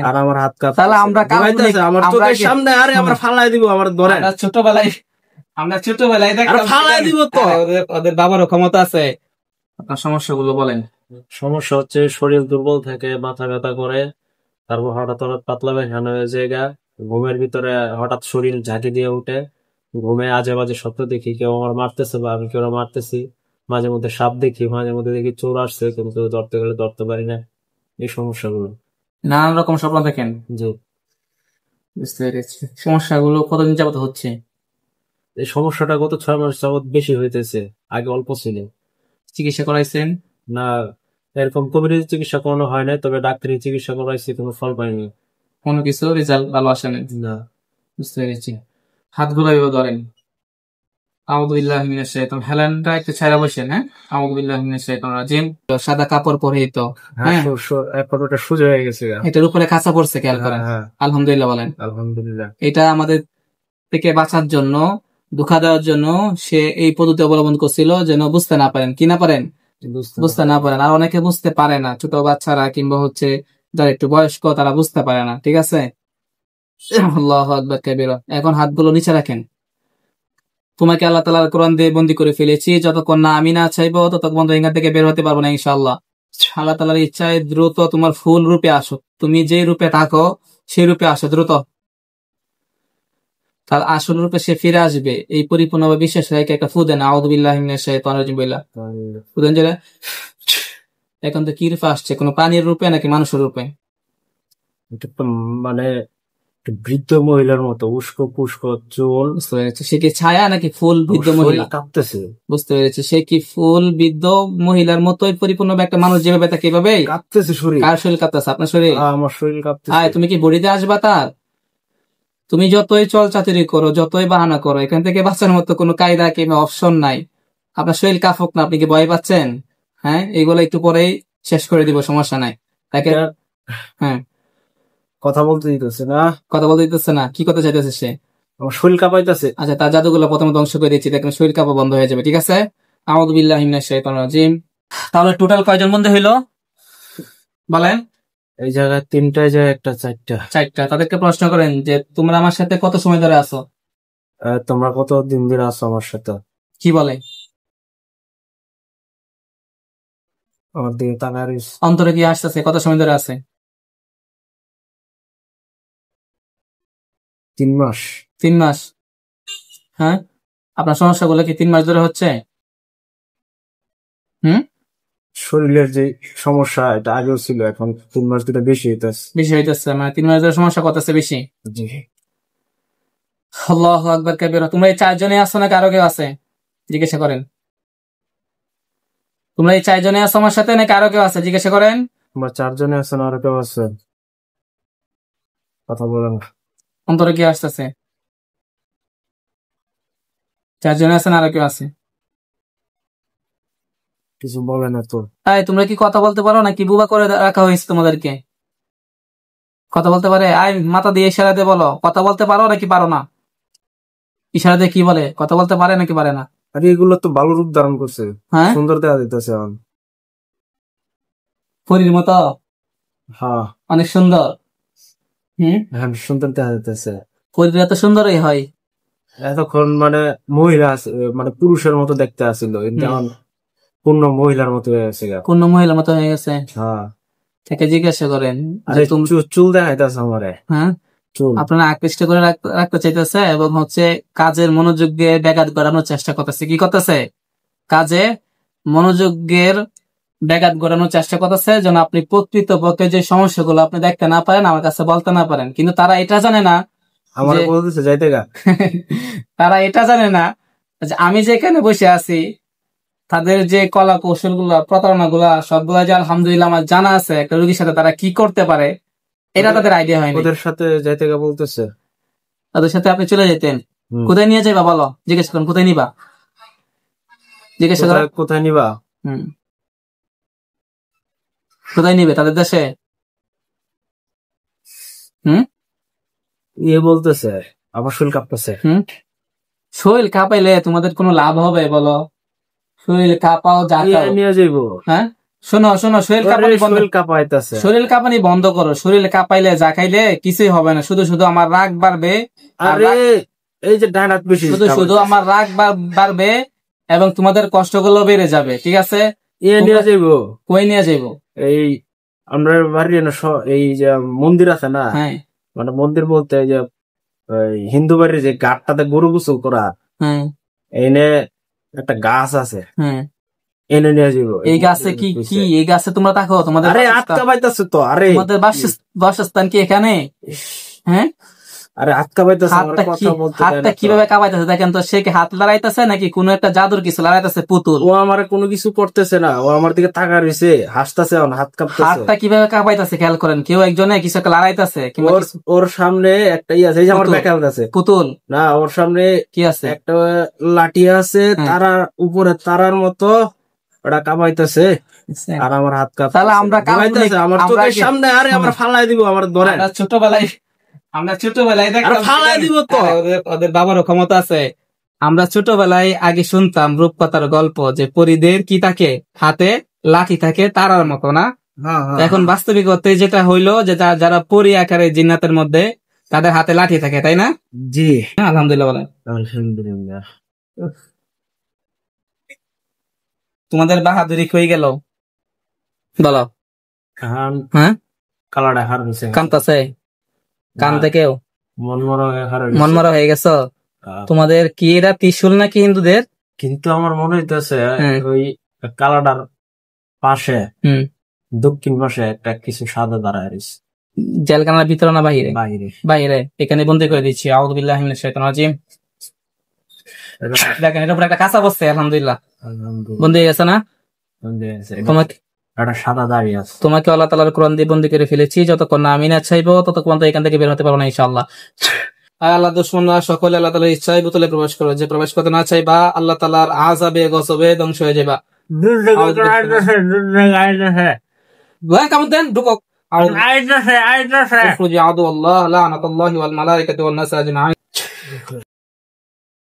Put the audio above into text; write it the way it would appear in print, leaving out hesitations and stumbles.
আর আমার হাত কাঁপছে। তাহলে আমরা আমার চোখের সামনে আরে আমার ফালাই দিব, আমার ধরে আমরা ছোটবেলায় দেখতাম ফালাই দিব তো। ওদের বাবারও ক্ষমতা আছে। আপনার সমস্যাগুলো বলেন। সমস্যা হচ্ছে শরীর দুর্বল থাকে, মাথা ব্যথা করে, তারপর হঠাৎ হঠাৎ পাতলা পায়খানা হয়ে যায়, ঘুমের ভিতরে হঠাৎ শরীর ঝাঁকি দিয়ে উঠে, ঘুমে আজে বাজে স্বপ্ন দেখি, কেউ আমার মারতেছে বা আমি কেউ মারতেছি, মাঝে মধ্যে সাপ দেখি, মাঝে মধ্যে দেখি চোর আসছে, কিন্তু ধরতে গেলে ধরতে পারি না। এই সমস্যাগুলো, নানান রকম স্বপ্ন দেখেন। জি, বুঝতে পেরেছি। সমস্যাগুলো কতদিন যাবত হচ্ছে? এই সমস্যাটা গত 6 মাস যাবত বেশি হইতেছে, আগে অল্প ছিল। চিকিৎসা করাইছেন? না, এরকম কবিরাজি চিকিৎসা করানো হয় না, তবে ডাক্তারি চিকিৎসা করাইছি, কোনো ফল পাইনি। কোনো কিছু রেজাল্ট ভালো আসে না? বুঝতে পেরেছি। হাতগুলো এভাবে ধরেন। আউযু বিল্লাহি মিনাশ শাইতানির হেলানটা একটু ছাইড়া বসেন। হ্যাঁ, আউযু বিল্লাহি মিনাশ শাইতানির রাজিম। সাদা কাপড় পরে তো, হ্যাঁ, এখন ওটা সোজা হয়ে গেছে, এটার উপরে কাঁচা পড়ছে, খেয়াল করেন। আলহামদুলিল্লাহ বলেন। আলহামদুলিল্লাহ। এটা আমাদের থেকে বাঁচার জন্য, ধোঁকা দেওয়ার জন্য সে এই পদ্ধতি অবলম্বন করছিল, যেন বুঝতে না পারেন। কি না পারেন? বুঝতে না পারেন। আর অনেকে বুঝতে পারে না, ছোট বাচ্চারা কিংবা হচ্ছে যারা একটু বয়স্ক, তারা বুঝতে পারে না। ঠিক আছে, আল্লাহু আকবার কাবীরা। এখন হাতগুলো নিচে রাখেন। তোমাকে আল্লাহ তাআলার কোরআন দিয়ে বন্দী করে ফেলেছি, যতক্ষণ না আমি না চাইবো ততক্ষণ এখান থেকে বের হতে পারবো না ইনশাআল্লাহ। আল্লাহ তাআলার ইচ্ছায় দ্রুত তোমার ফুল রূপে আসো। তুমি যে রূপে থাকো সেই রূপে আসো দ্রুত। তার আসল রূপে সে ফিরে আসবে, এই পরিপূর্ণভাবে বিশ্বাস রেখে একটা ফু দেন। আউযু বিল্লাহি মিনাশ শাইতানির রাজিম বইলা ফু দেন। যেটা এখন তো কি রূপে আসছে? কোনো প্রাণীর রূপে নাকি মানুষের রূপে? মানে বৃদ্ধ মহিলার মতো উস্কো পুস্কো চুল। বুঝতে পেরেছি। সে কি ছায়া নাকি ফুল বৃদ্ধ মহিলা? কাঁপতেছে। বুঝতে পেরেছি। সে কি ফুল বৃদ্ধ মহিলার মতোই পরিপূর্ণভাবে একটা মানুষ যেভাবে থাকে এভাবে কাঁপতেছে শরীর? কার শরীর কাঁপতেছে? আপনার শরীর? আমার শরীর কাঁপতেছে। তুমি কি বডিতে আসবা তার? তুমি যতই চল চাতুরি করো, যতই বাহানা করো, এখান থেকে বাঁচার মতো কোনো কায়দা কিংবা অপশন নাই। আপনার শরীর কাঁপুক না, আপনি কি ভয় পাচ্ছেন? হ্যাঁ, এইগুলো একটু পরেই শেষ করে দিব, সমস্যা নাই। তাকে হ্যাঁ, কথা বলতে দিতেছে না। কথা বলতে দিতেছে না? কি কথা চাইতেছে সে? আমার শরীর কাঁপাইতেছে। আচ্ছা, তার জাদুগুলো প্রথমে ধ্বংস করে দিচ্ছি, দেখেন শরীর কাঁপা বন্ধ হয়ে যাবে। ঠিক আছে, আউযু বিল্লাহি মিনাশ শাইতানির রাজিম। তাহলে টোটাল কয়জন বন্ধু হইলো বলেন? এই জায়গায় 3টায় যায়, একটা 4টা। তাদেরকে প্রশ্ন করেন যে তোমরা আমার সাথে কত সময় ধরে আছো? তোমরা কত দিন ধরে আছো আমার সাথে? কি বলে? আমার দিকে তাকারিস। অন্তরে কি আসতেছে? কত সময় ধরে আছে? 3 মাস। 3 মাস? হ্যাঁ, আপনার সমস্যাগুলো কি 3 মাস ধরে হচ্ছে? শরীরের যে সমস্যা, এটা আগেও ছিল, এখন 3 মাস ধরে বেশি হইতেছে। মানে 3 মাস ধরে সমস্যা করতেছে বেশি? জি। আল্লাহু আকবার কাবীরা। তোমরা এই 4 জনে আছো নাকি আরো কেউ আছে? জিজ্ঞাসা করেন। তোমরা এই 4 জনে আছো আমার সাথে নাকি আরো কেউ আছে? জিজ্ঞাসা করেন। তোমরা 4 জনে আছেন, আরো কেউ আছে? কথা বলেন। অন্তরে কি আসতেছে? 4 জনে আছেন, আরো কেউ আছে? কিছু বলে না তো। তোমরা কি কথা বলতে পারো নাকি বুবা করে রাখা হয়েছে তোমাদেরকে? কথা বলতে পারে? মাথা দিয়ে ইশারা দিয়ে বলো, কথা বলতে পারো নাকি পারো না? ইশারা দিয়ে কি বলে? কথা বলতে পারে নাকি পারে না? আরে এগুলো তো ভালো রূপ ধারণ করছে, হ্যাঁ, সুন্দর দেখা দিতেছে এখন। পরীর মতো? হ্যাঁ, অনেক সুন্দর। হ্যাঁ, সুন্দর দেখা দিতেছে। পরীরা তো সুন্দরই হয়। এতক্ষণ মানে মহিলা মানে পুরুষের মতো দেখতে আসছিল, এখন পূর্ণ মহিলার মতো হয়ে গেছে। পূর্ণ মহিলার মতো হয়ে গেছে? হ্যাঁ। তাকে জিজ্ঞাসা করেন। চুল দেখাইতেছে আমারে। হ্যাঁ, আপনারা আকৃষ্ট করে রাখতে চাইতেছে এবং হচ্ছে কাজের মনোযোগ দিয়ে ব্যাঘাত ঘটানোর চেষ্টা করতেছে। কি করতেছে? কাজে মনোযোগের ব্যাঘাত ঘটানোর চেষ্টা করতেছে, যেন আপনি প্রকৃতপক্ষে যে সমস্যাগুলো আপনি দেখতে না পারেন, আমার কাছে বলতে না পারেন। কিন্তু তারা এটা জানে না, তারা এটা জানে না যে আমি যেখানে বসে আছি, তাদের যে কলা কৌশল গুলা, প্রতারণা গুলা, সবগুলা যে আলহামদুলিল্লাহ আমার জানা আছে একটা রোগীর সাথে তারা কি করতে পারে, এটা তাদের আইডিয়া হয়নি। ওদের সাথে যাইতে বলতেছে, তাদের সাথে আপনি চলে যেতেন। কোথায় নিয়ে যাইবা বলো? জিজ্ঞেস করেন, কোথায় নিবা? জিজ্ঞেস করেন কোথায় নিবা। কোথায় নিবে? তাদের দেশে? বলতেছে আমার শরীর কাঁপতেছে। শরীর কাঁপাইলে তোমাদের কোনো লাভ হবে বলো? শরীর কাঁপাও, যা নিয়ে যাইবো। হ্যাঁ, শোনো শোনো, শরীর ওরে কাঁপানি বন্ধ, শরীর কাঁপাইতেছে। শরীর কাঁপানি বন্ধ করো। শরীর কাঁপাইলে যা খাইলে কিছুই হবে না, শুধু শুধু আমার রাগ বাড়বে। আর আরে এই যে ডান হাত বেশি শুধু শুধু আমার রাগ বাড়বে এবং তোমাদের কষ্টগুলো বেড়ে যাবে। ঠিক আছে, ইয়ে নিয়ে যাইবো। কই নিয়ে যাইবো? এই আমরা বাড়ির এই যে মন্দির আছে না, হ্যাঁ মানে মন্দির বলতে এই যে ওই হিন্দু বাড়ির যে ঘাটটাতে গরু গোসল করা, হ্যাঁ এনে একটা গাছ আছে, হ্যাঁ। এনে নিয়ে যাইবো। এই গাছে কি কি, এই গাছে তোমরা থাকো? তোমাদের আরে আটকা পাইতেছে তো। আরে তোমাদের বাসস্থান কি এখানে? হ্যাঁ, আরে আটকা পাইতেছে, হাতটা হাতটা কিভাবে কাঁপাইতেছে দেখেন তো। সে কি হাত লড়াইতেছে নাকি কোনো একটা জাদুর কিছু লড়াইতেছে? পুতুল। ও আমার কোনো কিছু করতেছে না, ও আমার দিকে তাকা রয়েছে, হাসতেছে, হাত কাঁপতেছে। হাতটা কিভাবে কাঁপাইতেছে খেয়াল করেন। কেউ একজনে কিছু একটা লড়াইতেছে। ওর সামনে একটা ই আছে, এই যে আমার বেকাল আছে পুতুল না, ওর সামনে কি আছে? একটা লাঠি আছে, তারার উপরে তারার মতো ওটা কাঁপাইতেছে, আর আমার হাত কাঁপতেছে। তাহলে আমরা আমার চোখের সামনে। আরে আমরা ফালাই দিব, আমার ধরে। আমরা ছোটবেলায় দেখতাম, ফালাই দিব তো। ওদের বাবারও ক্ষমতা আছে। আমরা ছোটবেলায় আগে শুনতাম রূপকথার গল্প যে পরীদের কি থাকে, হাতে লাঠি থাকে তারার মতো না। এখন বাস্তবিকতায় যেটা হইলো যে যারা পরী আকারে জিন্নাতের মধ্যে, তাদের হাতে লাঠি থাকে, তাই না? জি আলহামদুলিল্লাহ বলেন। আলহামদুলিল্লাহ। তোমাদের বাহাদুরি হয়ে গেল বলো। হ্যাঁ, কালাটা হার হয়েছে, কানতাছে, কান থেকেও মনমরা হয়ে গেছো। তোমাদের কি এরা ত্রিশূল নাকি হিন্দুদের? কিন্তু আমার মনে হইতেছে ওই কালাটার পাশে, দক্ষিণ পাশে একটা কিছু সাদা দাঁড়ায় রয়েছে। জেলখানার ভিতরে না বাহিরে? বাইরে। বাইরে। এখানে বন্দি করে দিচ্ছি। আউযু বিল্লাহি মিনাশ শাইতানির রাজিম। দেখেন এর উপর একটা কাঁচা বসছে, আলহামদুলিল্লাহ বন্দি হয়ে গেছে না? তোমাকে একটা সাদা দাঁড়িয়ে আছে। তোমাকে আল্লাহ তাআলার কোরআন দিয়ে বন্দি করে ফেলেছি। যতক্ষণ না আমি না চাইবো ততক্ষণ তো এখান থেকে বের হতে পারবো না ইনশাআল্লাহ। আল্লাহ দুশমনরা সকলে আল্লাহ তাআলার ইচ্ছায় বোতলে প্রবেশ করো। যে প্রবেশ করতে না চাইবা আল্লাহ তাআলার আযাবে গজবে ধ্বংস হয়ে যাবা। কেমন দেন ঢুকো। আল্লাহ লানাতুল্লাহি ওয়াল মালাইকাতু ওয়ান নাস আজমাইন।